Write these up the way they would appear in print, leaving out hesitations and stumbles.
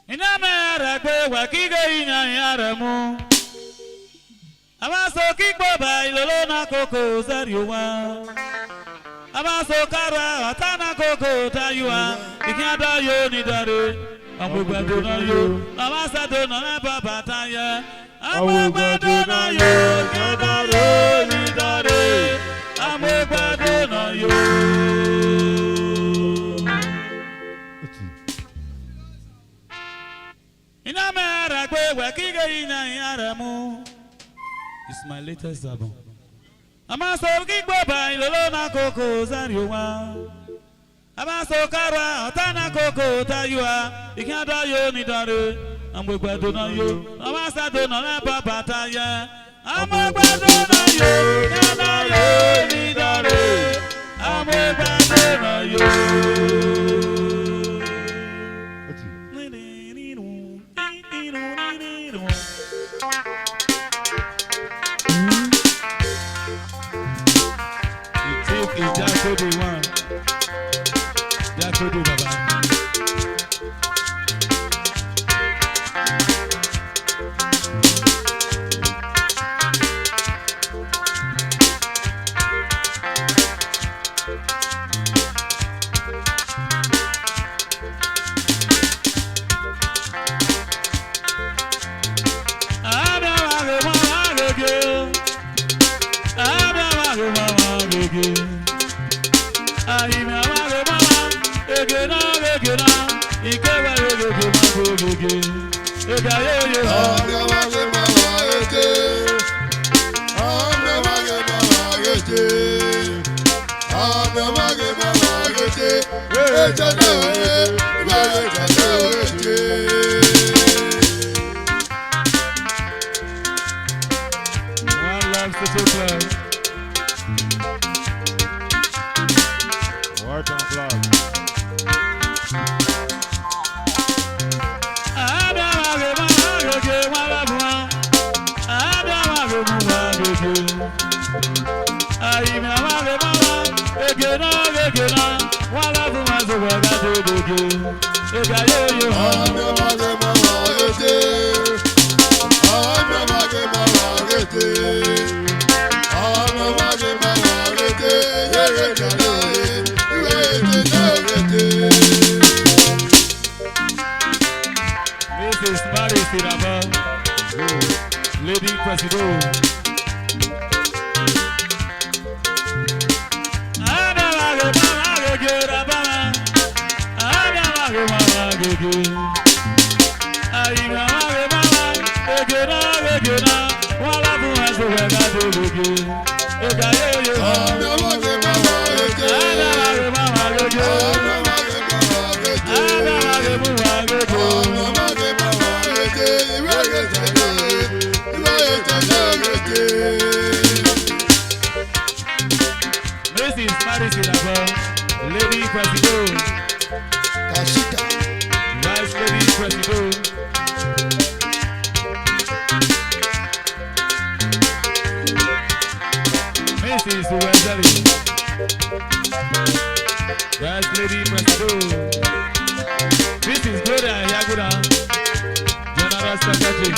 Inamera kwe wakiga inyanyaremu. Amaso kikbo ba ilolo na koko zariwa. Amaso karwa atana koko tayua. Ikiada yo ni dare. Amugwado na yo. Amasa do na baba taya. Amugwado na yo. Ikiada yo ni dare. Amugwado na yo. Inamera kwe wakiga inyanyaremu. It's my latest album. Amaso kikbo ba ilolo na koko zariwa. Amaso karwa atana koko tayua. Ikiada yo ni dare. Amugwado na yo. Amasa do na baba taya. Amugwado na yo. Ikiada yo ni dare. Amugwado na yo. Jacobi one, Jacobi Baba. Lady President. Lady President. Kashika. Vice Lady President. Mrs. Wendell. Vice Lady President. This is Gloria Yaguda, General Secretary.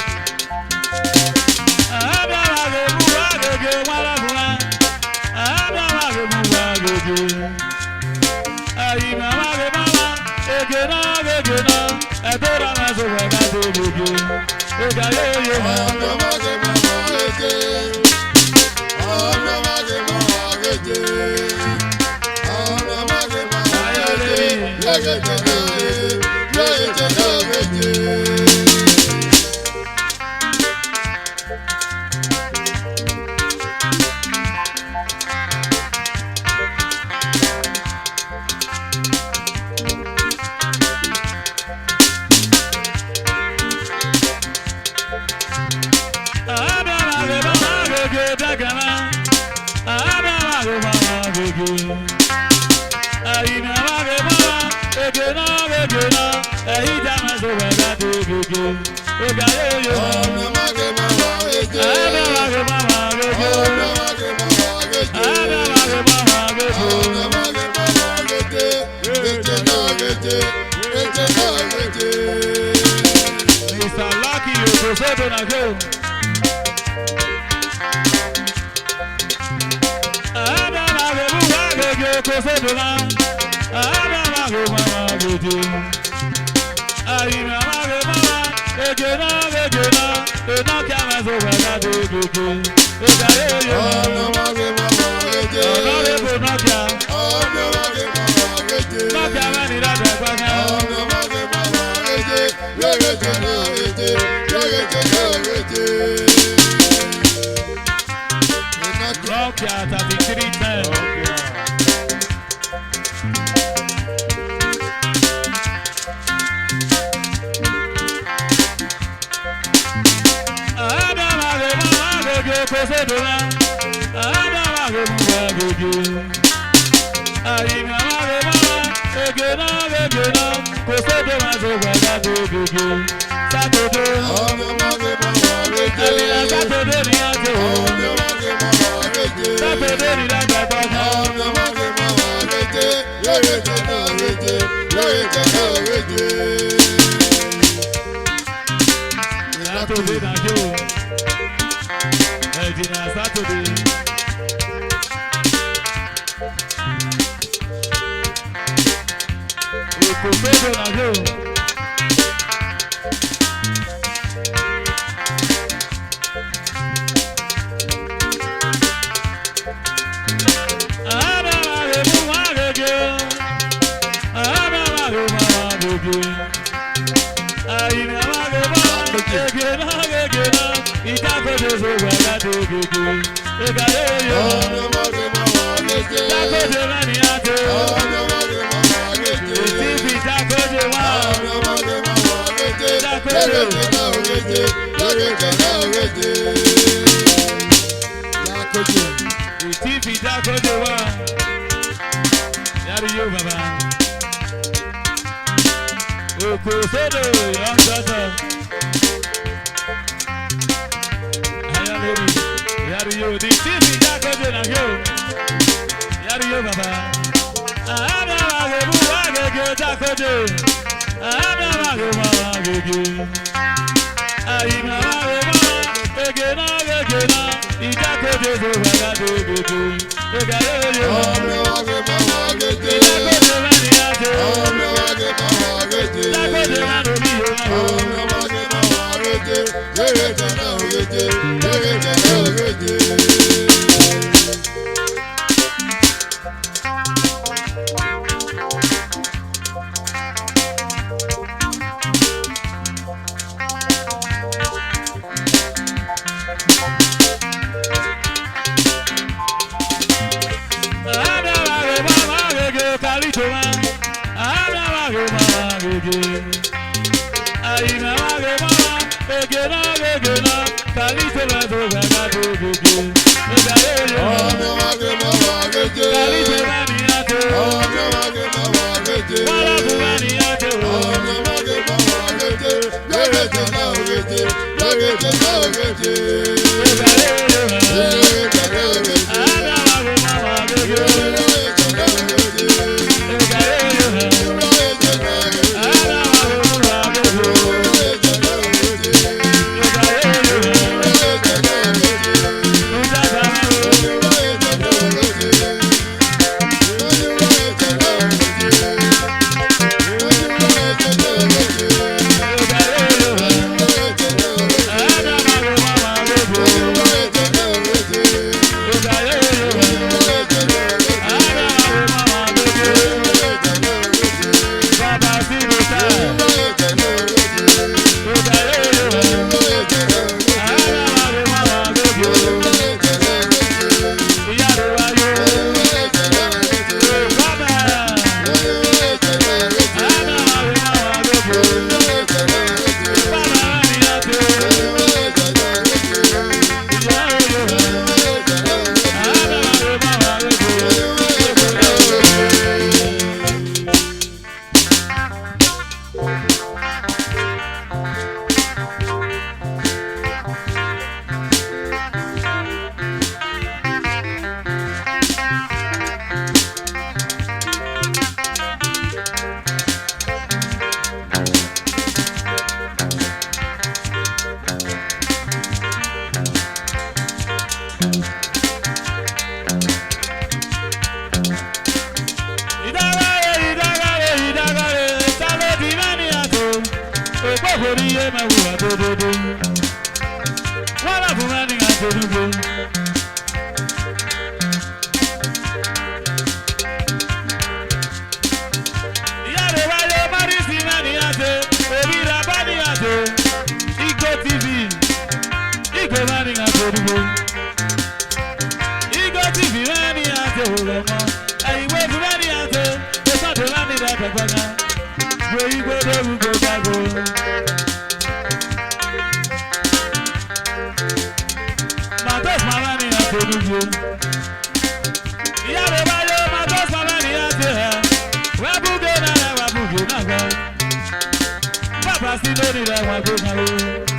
It's Mr. Lucky Okosodo na go. Adama go buwa go Okosodo na. Adama go mama go do. Ayina go mama go na. Ena kama zo ga do go. Ega yo. Adama go mama go. Adama go nakia. Adama go mama go. Nakia mani da kwa na. Adama go mama go. Nakia 3310. Adama go mama go Okosodo na. Adama go mama go. Ayina go mama go na. Okosodo na zo ga do go. Saturday. Adama go mama go. Saturday ni ajo. Saturday ni la gba gba. Adama go mama go. Saturday na jo. Ejina Saturday. Okosodo na jo. Okosodo young daughter. Yari yo di TV Jakoje na yo. Yari yo baba. Ada wa go buwa go Jakoje. Ada wa go mama go. Ayi mama go mama go na. Ijakoje zo ga do go. Ega yo. Ada wa go mama go. Ijakoje mani ajo. Ada wa go mama go. Jakoje mani mi yo. Ada wa go mama go. my woman, do. What I'm running out to do. Yare wale marisi nani ate, obira bani ate, Ego TV, Ego running out to do. Ego TV running out to do. I wait running out to, it's not running out to do. Where you go, there we go, go. Matos Malani a Tonubu. Yare Bayo, Matos Malani a Teha. Wabu Gena, Wabu Gena. Papa Sidoni, Wabu Gena.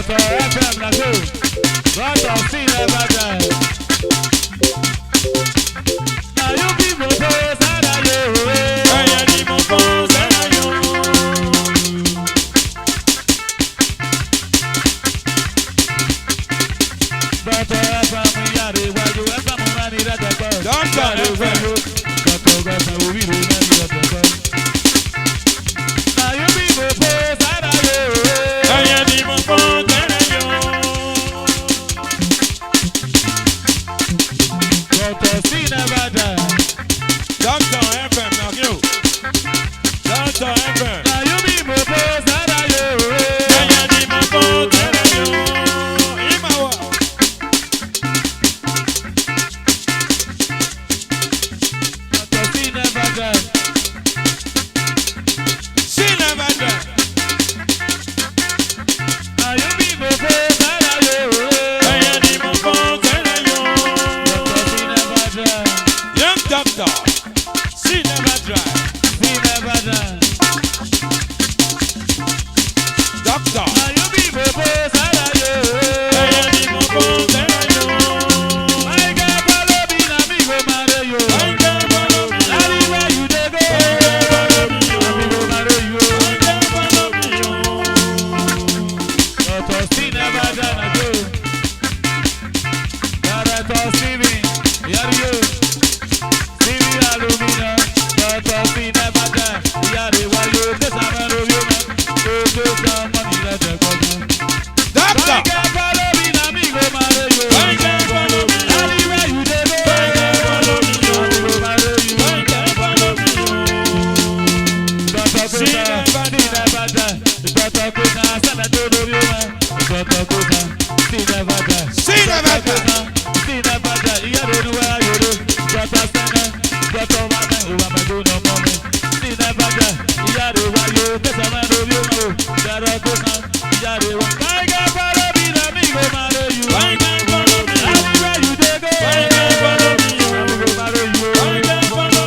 Dr. FM Lago, Dr. C never die. Now you be my boss, and I know. I am my boss, and I know. Dr. FM, we are the one you have some money that I got. Dr. FM, Dr. FM, we really need that I got. Now you be my boss, and I know. I am my boss, and I know. Dr. C never die. Dr. FM, now you. Dr. FM. Now you be my boss, and I know. I am my boss, and I know. Imawa. Dr. C never die. She never die. Now you be my boss, and I know. I am my boss, and I know. Dr. C never die. Young doctor. She never die. C never die. Doctor. Now you be my boss, and I know. I am my boss, and I know. I got follow me, now me go marry you. I can't follow me. Anywhere you dey go, I can't follow me. now me go marry you. I can't follow me. Dr. C never die, na go. Director Stevie, here you. Stevie Alumina. Dr. C never die. Here they want you. This a man of you, man. Go some money, let them go, man. I Doctor. can't follow me, now me go marry you. I can't follow me. Anywhere you dey go, I can't follow me. now me go marry you. I can't follow me. Dr. She Kuka, never she never die. Dr. Kuka, send a todo you, man. Dr. Kuka, she never die. She never die. She never die. You don't know where you do. Dr. Senna, Dr. Wame, who am I doing no more? She never die. You don't know where you do. This a man of you, man. Dr. Kuka, you don't know where. I got follow me, now me go marry you. I can't follow me. Anywhere you dey go, I can't follow me. now me go marry you. I can't follow me.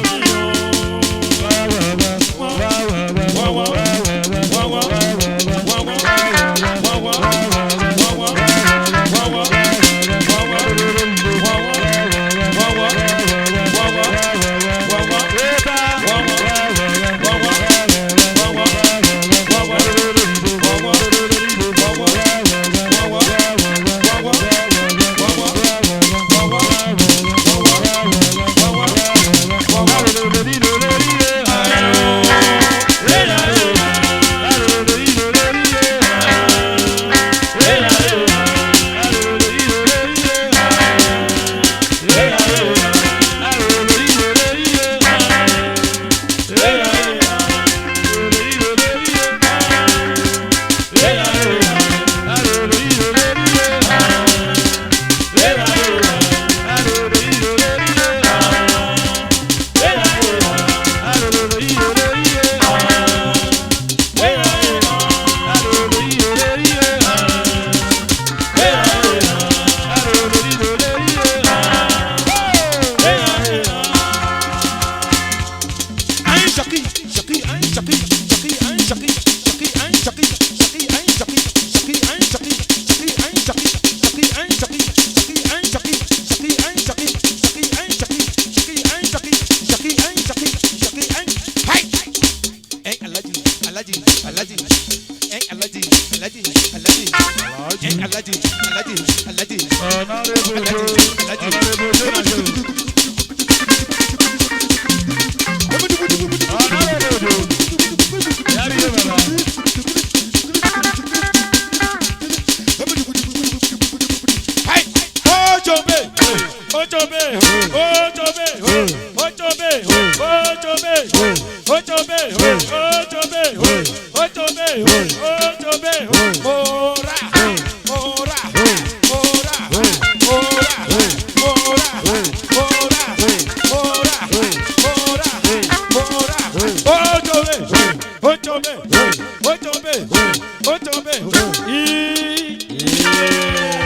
Ocho be,